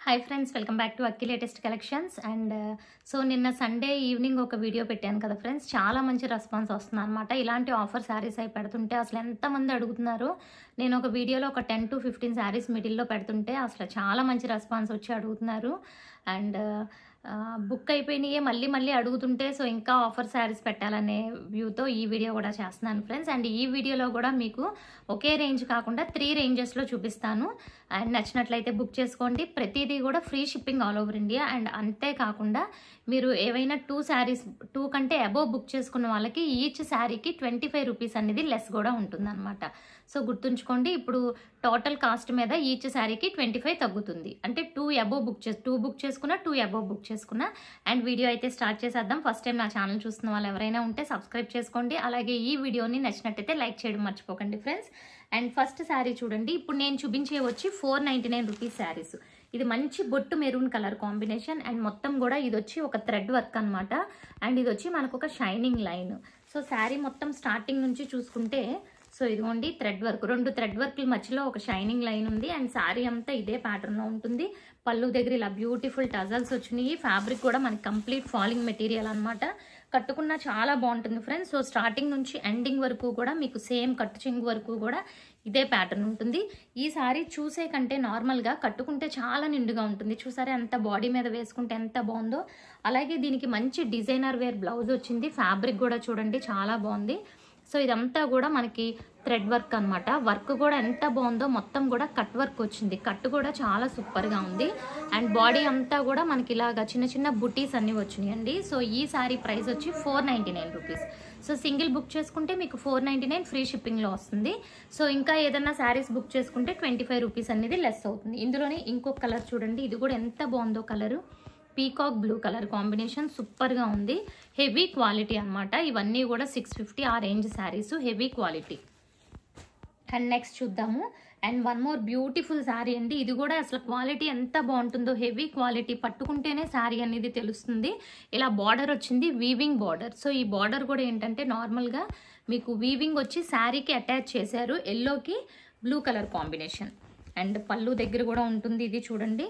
Hi friends, welcome back to Akki latest collections. And so నిన్న Sunday evening ఒక video పెట్టాను కదా friends, చాలా మంచి రెస్పాన్స్ వస్తుంది అనమాట. ఇలాంటి ఆఫర్ శారీస్ అయి పెడుతుంటే అసలు ఎంతమంది అడుగుతున్నారు. నేను ఒక వీడియోలో ఒక 10 to 15 శారీస్ మిడిల్లో పెడుతుంటే అసలు చాలా మంచి రెస్పాన్స్ వచ్చి అడుగుతున్నారు. అండ్ బుక్ అయిపోయినాయే మళ్ళీ మళ్ళీ అడుగుతుంటే సో ఇంకా ఆఫర్ శారీస్ పెట్టాలనే వ్యూతో ఈ వీడియో కూడా చేస్తున్నాను ఫ్రెండ్స్. అండ్ ఈ వీడియోలో కూడా మీకు ఒకే రేంజ్ కాకుండా 3 రేంజెస్లో చూపిస్తాను. అండ్ నచ్చినట్లయితే బుక్ చేసుకోండి. ప్రతిదీ కూడా free shipping all over India. And అంతేకాకుండా మీరు ఏవైనా 2 కంటే అబోవ్ బుక్ చేసుకున్న వాళ్ళకి ఈచ్ శారీకి 25 రూపీస్ అనేది లెస్ కూడా ఉంటుందన్నమాట. సో గుర్తుంచుకోండి, ఇప్పుడు టోటల్ కాస్ట్ మీద ఈచ్ శారీకి 25 తగ్గుతుంది. అంటే 2 బుక్ చేసుకున్నా 2 అబోవ్ బుక్ చేసుకున్నా. అండ్ వీడియో అయితే స్టార్ట్ చేసేద్దాం. ఫస్ట్ టైం నా ఛానల్ చూస్తున్న వాళ్ళు ఎవరైనా ఉంటే సబ్స్క్రైబ్ చేసుకోండి. అలాగే ఈ వీడియోని నచ్చినట్టయితే లైక్ చేయడం మర్చిపోకండి ఫ్రెండ్స్. అండ్ ఫస్ట్ శారీ చూడండి. ఇప్పుడు నేను చూపించే వచ్చి 499 రూపీస్ శారీస్. ఇది మంచి బొట్టు మెరూన్ కలర్ కాంబినేషన్. అండ్ మొత్తం కూడా ఇది వచ్చి ఒక థ్రెడ్ వర్క్ అనమాట. అండ్ ఇది వచ్చి మనకు ఒక షైనింగ్ లైన్. సో శారీ మొత్తం స్టార్టింగ్ నుంచి చూసుకుంటే సో ఇదిగోండి థ్రెడ్ వర్క్, 2 థ్రెడ్ వర్క్ల మధ్యలో ఒక షైనింగ్ లైన్ ఉంది. అండ్ శారీ అంతా ఇదే ప్యాటర్న్ లో ఉంటుంది. పళ్ళు దగ్గర ఇలా బ్యూటిఫుల్ టజల్స్ వచ్చినాయి. ఫ్యాబ్రిక్ కూడా మనకి కంప్లీట్ ఫాలింగ్ మెటీరియల్ అనమాట. కట్టుకున్నా చాలా బాగుంటుంది ఫ్రెండ్స్. సో స్టార్టింగ్ నుంచి ఎండింగ్ వరకు కూడా మీకు సేమ్ కట్టు చెంగు వరకు కూడా ఇదే ప్యాటర్న్ ఉంటుంది. ఈ సారీ చూసే కంటే నార్మల్గా కట్టుకుంటే చాలా నిండుగా ఉంటుంది. చూసారా ఎంత బాడీ మీద వేసుకుంటే ఎంత బాగుందో. అలాగే దీనికి మంచి డిజైనర్ వేర్ బ్లౌజ్ వచ్చింది. ఫ్యాబ్రిక్ కూడా చూడండి చాలా బాగుంది. సో ఇదంతా కూడా మనకి థ్రెడ్ వర్క్ అనమాట. వర్క్ కూడా ఎంత బాగుందో. మొత్తం కూడా కట్ వర్క్ వచ్చింది. కట్ కూడా చాలా సూపర్గా ఉంది. అండ్ బాడీ అంతా కూడా మనకి ఇలాగా చిన్న చిన్న బుటీస్ అన్ని వచ్చినాయండి. సో ఈ సారీ ప్రైస్ వచ్చి 499 రూపీస్. సో సింగిల్ బుక్ చేసుకుంటే మీకు 499 ఫ్రీ షిప్పింగ్లో వస్తుంది. సో ఇంకా ఏదైనా శారీస్ బుక్ చేసుకుంటే 25 రూపీస్ అనేది లెస్ అవుతుంది. ఇందులోనే ఇంకొక కలర్ చూడండి. ఇది కూడా ఎంత బాగుందో colour. Peacock blue colour combination సూపర్గా ఉంది. హెవీ క్వాలిటీ అనమాట. ఇవన్నీ కూడా 650 ఆ range saris, heavy quality. And next చూద్దాము. And one more beautiful sari అండి. ఇది కూడా అసలు క్వాలిటీ ఎంత బాగుంటుందో. హెవీ క్వాలిటీ, పట్టుకుంటేనే శారీ అనేది తెలుస్తుంది. ఇలా బార్డర్ వచ్చింది, వీవింగ్ బార్డర్. సో ఈ బార్డర్ కూడా ఏంటంటే నార్మల్గా మీకు వీవింగ్ వచ్చి శారీకి అటాచ్ చేశారు. ఎల్లోకి బ్లూ కలర్ కాంబినేషన్. అండ్ పళ్ళు దగ్గర కూడా ఉంటుంది. ఇది చూడండి,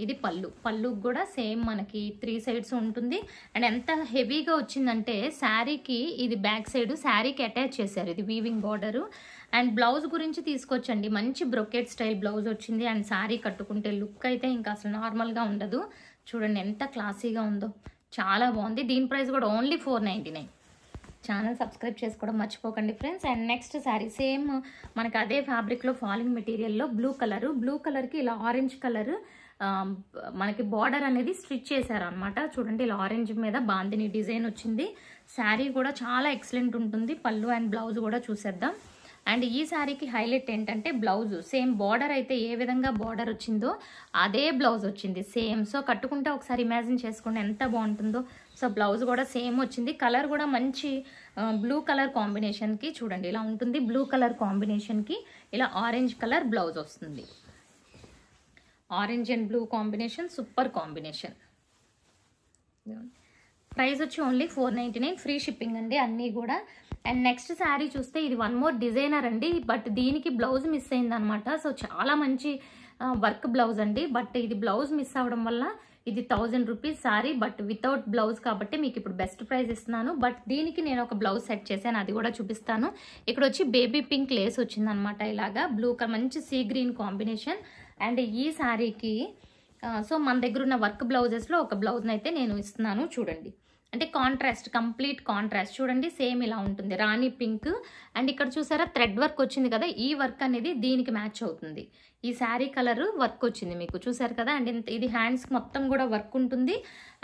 ఇది పళ్ళు కూడా సేమ్ మనకి 3 సైడ్స్ ఉంటుంది. అండ్ ఎంత హెవీగా వచ్చిందంటే శారీకి ఇది బ్యాక్ సైడ్ శారీకి అటాచ్ చేశారు. ఇది వీవింగ్ బార్డరు. అండ్ బ్లౌజ్ గురించి తీసుకొచ్చండి. మంచి బ్రొకెట్ స్టైల్ బ్లౌజ్ వచ్చింది. అండ్ శారీ కట్టుకుంటే లుక్ అయితే ఇంకా అసలు నార్మల్గా ఉండదు. చూడండి ఎంత క్లాసీగా ఉందో, చాలా బాగుంది. దీని ప్రైస్ కూడా ఓన్లీ 499. ఛానల్ సబ్స్క్రైబ్ చేసుకోవడం మర్చిపోకండి friends. And next sari same మనకి అదే ఫ్యాబ్రిక్లో ఫాలింగ్ మెటీరియల్లో బ్లూ కలర్కి ఇలా ఆరెంజ్ కలర్ మనకి బార్డర్ అనేది స్టిచ్ చేశారు అనమాట. చూడండి ఇలా ఆరెంజ్ మీద బాందిని డిజైన్ వచ్చింది. శారీ కూడా చాలా ఎక్సలెంట్ ఉంటుంది. పళ్ళు అండ్ బ్లౌజ్ కూడా చూసేద్దాం. అండ్ ఈ శారీకి హైలైట్ ఏంటంటే బ్లౌజ్ సేమ్ బార్డర్ అయితే ఏ విధంగా బార్డర్ వచ్చిందో అదే బ్లౌజ్ వచ్చింది సేమ్. సో కట్టుకుంటే ఒకసారి ఇమాజిన్ చేసుకోండి ఎంత బాగుంటుందో. సో బ్లౌజ్ కూడా సేమ్ వచ్చింది. కలర్ కూడా మంచి బ్లూ కలర్ కాంబినేషన్కి చూడండి ఇలా ఉంటుంది. బ్లూ కలర్ కాంబినేషన్కి ఇలా ఆరెంజ్ కలర్ బ్లౌజ్ వస్తుంది. Orange and blue combination super combination. Price వచ్చి ఓన్లీ 499 ఫ్రీ షిప్పింగ్ అండి అన్నీ కూడా. అండ్ నెక్స్ట్ శారీ చూస్తే ఇది వన్ మోర్ డిజైనర్ అండి. బట్ దీనికి బ్లౌజ్ మిస్ అయింది అనమాట. సో చాలా మంచి వర్క్ బ్లౌజ్ అండి. బట్ ఇది బ్లౌజ్ మిస్ అవ్వడం వల్ల ఇది 1000 rupees sari. But without blouse కాబట్టి మీకు ఇప్పుడు బెస్ట్ ప్రైస్ ఇస్తున్నాను. బట్ దీనికి నేను ఒక బ్లౌజ్ సెట్ చేశాను, అది కూడా చూపిస్తాను. ఇక్కడ వచ్చి బేబీ పింక్ లేస్ వచ్చింది అనమాట. ఇలాగా బ్లూ కలర్ మంచి సీ గ్రీన్ కాంబినేషన్. అండ్ ఈ శారీకి సో మన దగ్గర ఉన్న వర్క్ బ్లౌజెస్లో ఒక బ్లౌజ్ని అయితే నేను ఇస్తున్నాను చూడండి. అంటే కాంట్రాస్ట్, కంప్లీట్ కాంట్రాస్ట్ చూడండి. సేమ్ ఇలా ఉంటుంది రాణి పింక్. అండ్ ఇక్కడ చూసారా థ్రెడ్ వర్క్ వచ్చింది కదా, ఈ వర్క్ అనేది దీనికి మ్యాచ్ అవుతుంది. ఈ శారీ కలర్ వర్క్ వచ్చింది మీకు చూసారు కదా. అండ్ ఇది హ్యాండ్స్ మొత్తం కూడా వర్క్ ఉంటుంది.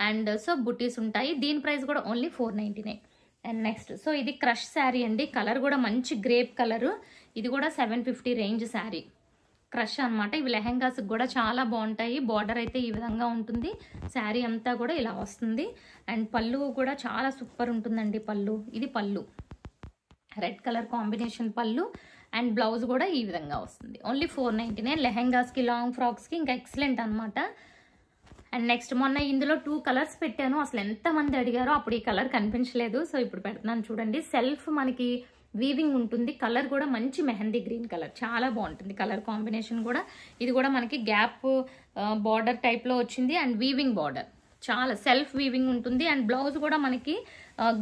అండ్ సో బుటీస్ ఉంటాయి. దీని ప్రైస్ కూడా ఓన్లీ 499. అండ్ నెక్స్ట్ సో ఇది క్రష్ శారీ అండి. కలర్ కూడా మంచి గ్రేప్ కలరు. ఇది కూడా 750 రేంజ్ శారీ. క్రష్ అనమాట. ఇవి లెహెంగాస్ కూడా చాలా బాగుంటాయి. బార్డర్ అయితే ఈ విధంగా ఉంటుంది. శారీ అంతా కూడా ఇలా వస్తుంది. అండ్ పళ్ళు కూడా చాలా సూపర్ ఉంటుందండి. ఇది పళ్ళు రెడ్ కలర్ కాంబినేషన్ పళ్ళు. అండ్ బ్లౌజ్ కూడా ఈ విధంగా వస్తుంది. ఓన్లీ 499. లెహెంగాస్కి లాంగ్ ఫ్రాక్స్కి ఇంకా ఎక్సలెంట్ అనమాట. అండ్ నెక్స్ట్ మొన్న ఇందులో 2 కలర్స్ పెట్టాను. అసలు ఎంతమంది అడిగారో అప్పుడు ఈ కలర్ కనిపించలేదు. సో ఇప్పుడు పెడుతున్నాను చూడండి. సెల్ఫ్ మనకి వీవింగ్ ఉంటుంది. కలర్ కూడా మంచి మెహందీ గ్రీన్ కలర్, చాలా బాగుంటుంది కలర్ కాంబినేషన్ కూడా. ఇది కూడా మనకి గ్యాప్ బార్డర్ టైప్లో వచ్చింది అండ్ వీవింగ్ బార్డర్, చాలా సెల్ఫ్ వీవింగ్ ఉంటుంది. అండ్ బ్లౌజ్ కూడా మనకి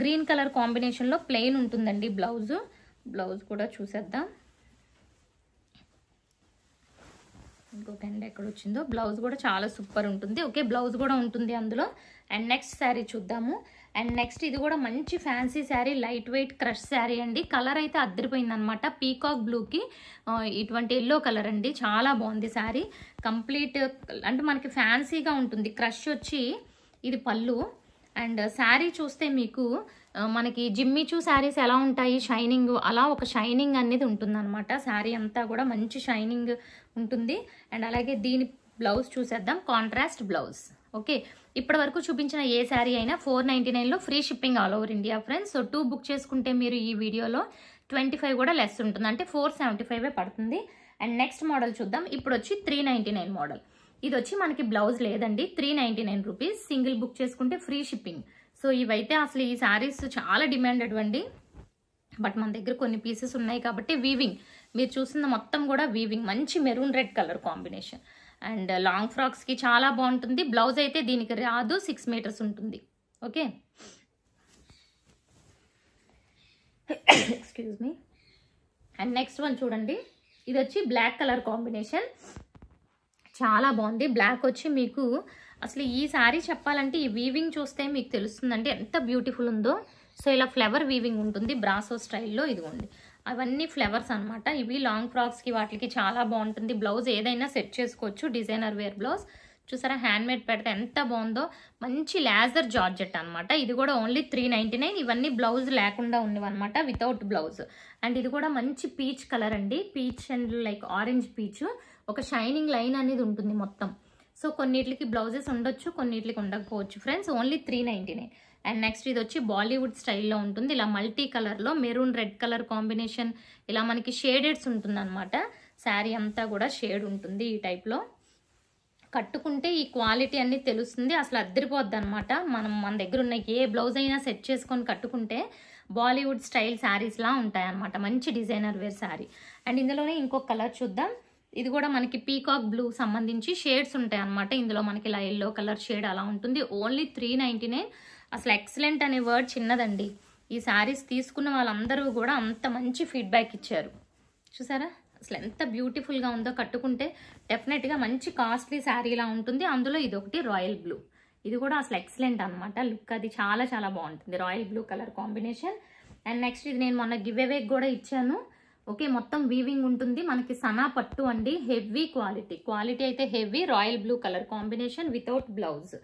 గ్రీన్ కలర్ కాంబినేషన్లో ప్లెయిన్ ఉంటుందండి బ్లౌజ్ కూడా చూసేద్దాం. ఇంకొక ఎండ్ ఎక్కడ వచ్చిందో, బ్లౌజ్ కూడా చాలా సూపర్ ఉంటుంది. ఓకే, బ్లౌజ్ కూడా ఉంటుంది అందులో. అండ్ నెక్స్ట్ శారీ చూద్దాము. అండ్ నెక్స్ట్ ఇది కూడా మంచి fancy sari, light weight crush sari అండి. కలర్ అయితే అద్దరిపోయింది అనమాట. పీకాక్ బ్లూకి ఇటువంటి ఎల్లో కలర్ అండి, చాలా బాగుంది శారీ. కంప్లీట్ అంటే మనకి ఫ్యాన్సీగా ఉంటుంది. క్రష్ వచ్చి ఇది పళ్ళు. అండ్ శారీ చూస్తే మీకు మనకి జిమ్మిచూ శారీస్ ఎలా ఉంటాయి షైనింగ్, అలా ఒక షైనింగ్ అనేది ఉంటుంది అనమాట. శారీ అంతా కూడా మంచి షైనింగ్ ఉంటుంది. అండ్ అలాగే దీని బ్లౌజ్ చూసేద్దాం, కాంట్రాస్ట్ బ్లౌజ్. ఓకే, ఇప్పటి వరకు చూపించిన ఏ శారీ అయినా 499లో free shipping all over India friends. So 2 book చేసుకుంటే మీరు ఈ వీడియోలో 25 కూడా లెస్ ఉంటుంది, అంటే 475 పడుతుంది. అండ్ నెక్స్ట్ మోడల్ చూద్దాం. ఇప్పుడు వచ్చి 399 మోడల్. ఇది వచ్చి మనకి బ్లౌజ్ లేదండి, 399 రూపీస్. సింగిల్ బుక్ చేసుకుంటే ఫ్రీ షిప్పింగ్. సో ఇవైతే అసలు ఈ శారీస్ చాలా డిమాండెడ్ అండి, బట్ మన దగ్గర కొన్ని పీసెస్ ఉన్నాయి కాబట్టి వీవింగ్, మీరు చూసిన మొత్తం కూడా వీవింగ్, మంచి maroon red colour combination. And long ఫ్రాక్స్కి చాలా బాగుంటుంది. బ్లౌజ్ అయితే దీనికి రాదు, 6 మీటర్స్ ఉంటుంది. Okay, excuse me. And next one చూడండి, ఇది వచ్చి బ్లాక్ కలర్ కాంబినేషన్, చాలా బాగుంది. బ్లాక్ వచ్చి మీకు అసలు ఈ శారీ చెప్పాలంటే ఈ వీవింగ్ చూస్తే మీకు తెలుస్తుందండి ఎంత బ్యూటిఫుల్ ఉందో. సో ఇలా ఫ్లవర్ వీవింగ్ ఉంటుంది బ్రాసో స్టైల్లో, ఇదిగోండి అవన్నీ ఫ్లవర్స్ అనమాట. ఇవి లాంగ్ ఫ్రాక్స్కి వాటికి చాలా బాగుంటుంది. బ్లౌజ్ ఏదైనా సెట్ చేసుకోవచ్చు, డిజైనర్ వేర్ బ్లౌజ్. చూసారా హ్యాండ్ మేడ్ పెడితే ఎంత బాగుందో, మంచి లేజర్ జార్జెట్ అనమాట. ఇది కూడా ఓన్లీ 399. ఇవన్నీ బ్లౌజ్ లేకుండా ఉన్నవన్నమాట, వితౌట్ బ్లౌజ్. అండ్ ఇది కూడా మంచి పీచ్ కలర్ అండి, peach and like orange peach, ఒక షైనింగ్ లైన్ అనేది ఉంటుంది మొత్తం. సో కొన్నిటికి బ్లౌజెస్ ఉండొచ్చు, కొన్నిటికి ఉండకపోవచ్చు ఫ్రెండ్స్. ఓన్లీ 399. అండ్ నెక్స్ట్ ఇది వచ్చి బాలీవుడ్ స్టైల్లో ఉంటుంది. ఇలా మల్టీ కలర్లో మెరూన్ రెడ్ కలర్ కాంబినేషన్, ఇలా మనకి షేడెడ్స్ ఉంటుంది అనమాట. శారీ అంతా కూడా షేడ్ ఉంటుంది ఈ టైప్లో. కట్టుకుంటే ఈ క్వాలిటీ అన్ని తెలుస్తుంది, అసలు అద్దరిపోద్ది అనమాట. మన దగ్గర ఉన్న ఏ బ్లౌజ్ అయినా సెట్ చేసుకొని కట్టుకుంటే బాలీవుడ్ స్టైల్ శారీస్లా ఉంటాయన్నమాట. మంచి డిజైనర్ వేర్ శారీ. అండ్ ఇందులోనే ఇంకొక కలర్ చూద్దాం. ఇది కూడా మనకి పీకాక్ బ్లూ సంబంధించి షేడ్స్ ఉంటాయి అనమాట. ఇందులో మనకి ఇలా ఎల్లో కలర్ షేడ్ అలా ఉంటుంది. ఓన్లీ 399. అసలు ఎక్సలెంట్ అనే వర్డ్ చిన్నదండి. ఈ శారీస్ తీసుకున్న వాళ్ళందరూ కూడా అంత మంచి ఫీడ్బ్యాక్ ఇచ్చారు. చూసారా అసలు ఎంత బ్యూటిఫుల్గా ఉందో, కట్టుకుంటే డెఫినెట్గా మంచి కాస్ట్లీ శారీలా ఉంటుంది. అందులో ఇది ఒకటి రాయల్ బ్లూ, ఇది కూడా అసలు ఎక్సలెంట్ అనమాట. లుక్ అది చాలా చాలా బాగుంటుంది, royal blue colour combination. And next ఇది నేను మొన్న గివ్ అవేకి కూడా ఇచ్చాను. ఓకే, మొత్తం వీవింగ్ ఉంటుంది మనకి. సనా పట్టు అండి, హెవీ క్వాలిటీ అయితే heavy, royal blue colour combination without blouse.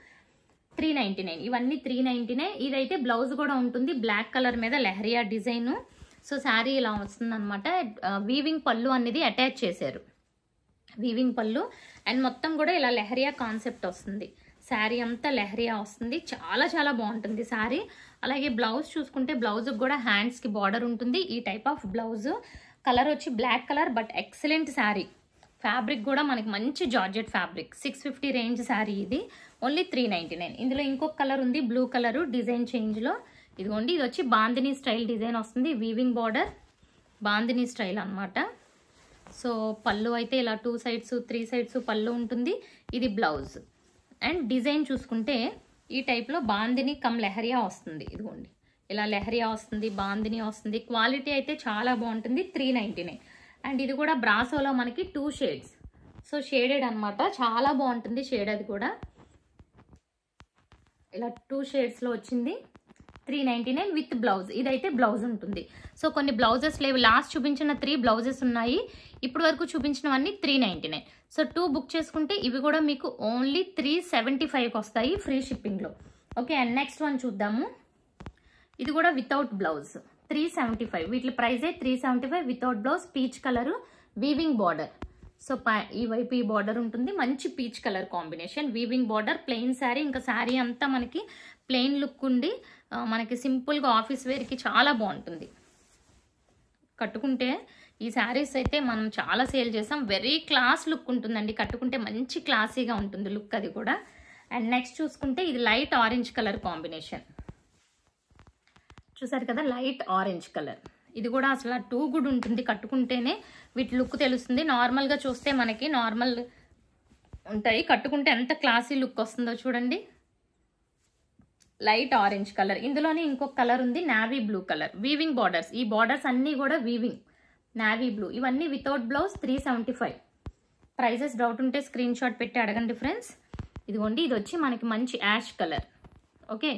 399. ఇవన్నీ 399. ఇదైతే బ్లౌజ్ కూడా ఉంటుంది, బ్లాక్ కలర్ మీద లెహరియా డిజైన్. సో శారీ ఇలా వస్తుంది అనమాట. వీవింగ్ పళ్ళు అనేది అటాచ్ చేశారు, వీవింగ్ పళ్ళు. అండ్ మొత్తం కూడా ఇలా లెహరియా కాన్సెప్ట్ వస్తుంది. శారీ అంతా లెహరియా వస్తుంది, చాలా చాలా బాగుంటుంది శారీ. అలాగే బ్లౌజ్ చూసుకుంటే బ్లౌజ్కి కూడా హ్యాండ్స్కి బార్డర్ ఉంటుంది. ఈ టైప్ ఆఫ్ బ్లౌజ్. కలర్ వచ్చి black colour, but excellent sari. Fabric కూడా మనకి మంచి జార్జెట్ ఫ్యాబ్రిక్. 650 రేంజ్ శారీ ఇది. ఓన్లీ 399. ఇందులో ఇంకొక కలర్ ఉంది, బ్లూ కలరు, డిజైన్ చేంజ్లో. ఇదిగోండి, ఇది వచ్చి బాందినీ స్టైల్ డిజైన్ వస్తుంది, వీవింగ్ బార్డర్, బాందినీ స్టైల్ అనమాట. సో పళ్ళు అయితే ఇలా 2 సైడ్స్ 3 సైడ్స్ పళ్ళు ఉంటుంది. ఇది బ్లౌజ్. అండ్ డిజైన్ చూసుకుంటే ఈ టైప్లో బాందినీ కమ్ లెహరియా వస్తుంది. ఇదిగోండి ఇలా లెహరియా వస్తుంది, బాందినీ వస్తుంది. క్వాలిటీ అయితే చాలా బాగుంటుంది. 399. అండ్ ఇది కూడా బ్రాసోలో మనకి 2 షేడ్స్. సో షేడెడ్ అనమాట, చాలా బాగుంటుంది షేడ్. అది కూడా ఇలా 2 షేడ్స్లో వచ్చింది. 399 విత్ బ్లౌజ్. ఇదైతే బ్లౌజ్ ఉంటుంది. సో కొన్ని బ్లౌజెస్ లేవు, లాస్ట్ చూపించిన 3 బ్లౌజెస్ ఉన్నాయి. ఇప్పుడు వరకు చూపించినవన్నీ 399. సో 2 బుక్ చేసుకుంటే ఇవి కూడా మీకు ఓన్లీ 375కి వస్తాయి ఫ్రీ షిప్పింగ్లో. ఓకే, అండ్ నెక్స్ట్ వన్ చూద్దాము. ఇది కూడా వితౌట్ బ్లౌజ్, 375. వీటి ప్రైజే 375 without blouse. Peach colour, weaving border. So ఈ వైపు ఈ బార్డర్ ఉంటుంది, మంచి peach colour combination, weaving border, plain sari. ఇంకా శారీ అంతా మనకి ప్లెయిన్ లుక్ ఉండి మనకి సింపుల్గా ఆఫీస్ వేర్కి చాలా బాగుంటుంది. కట్టుకుంటే ఈ శారీస్ అయితే మనం చాలా సేల్ చేసాం. వెరీ క్లాస్ లుక్ ఉంటుందండి, కట్టుకుంటే మంచి క్లాసీగా ఉంటుంది లుక్ అది కూడా. అండ్ నెక్స్ట్ చూసుకుంటే ఇది లైట్ ఆరెంజ్ కలర్ కాంబినేషన్. చూసారు కదా, లైట్ ఆరెంజ్ కలర్. ఇది కూడా అసలు టూ గుడ్ ఉంటుంది, కట్టుకుంటేనే వీటి లుక్ తెలుస్తుంది. నార్మల్గా చూస్తే మనకి నార్మల్ ఉంటాయి, కట్టుకుంటే ఎంత క్లాసీ లుక్ వస్తుందో చూడండి. లైట్ ఆరెంజ్ కలర్, ఇందులోనే ఇంకొక కలర్ ఉంది navy blue colour. Weaving borders, ఈ బార్డర్స్ అన్నీ కూడా వీవింగ్ నావీ బ్లూ. ఇవన్నీ వితౌట్ బ్లౌజ్ 375. ప్రైజెస్ డౌట్ ఉంటే స్క్రీన్ షాట్ పెట్టి అడగండి ఫ్రెండ్స్. ఇదిగోండి, ఇది వచ్చి మనకి మంచి ash colour. Okay,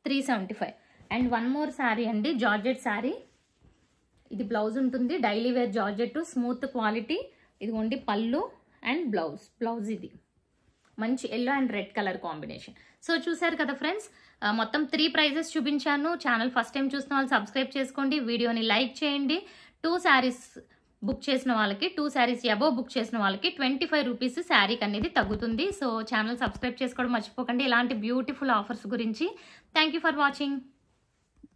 375. And one more sari అండి, జార్జెట్ శారీ. ఇది బ్లౌజ్ ఉంటుంది, daily wear georgette, smooth quality. ఇదిగోండి పళ్ళు అండ్ బ్లౌజ్ ఇది మంచి yellow and red colour combination. So చూసారు కదా ఫ్రెండ్స్, మొత్తం 3 ప్రైజెస్ చూపించాను. ఛానల్ ఫస్ట్ టైం చూసిన వాళ్ళు సబ్స్క్రైబ్ చేసుకోండి, వీడియోని లైక్ చేయండి. 2 శారీస్ బుక్ చేసిన వాళ్ళకి, 2 శారీస్ అబోవ్ బుక్ చేసిన వాళ్ళకి 25 రూపీస్ శారీకి అనేది తగ్గుతుంది. సో ఛానల్ సబ్స్క్రైబ్ చేసుకోవడం మర్చిపోకండి ఇలాంటి బ్యూటిఫుల్ ఆఫర్స్ గురించి. Thank you for watching.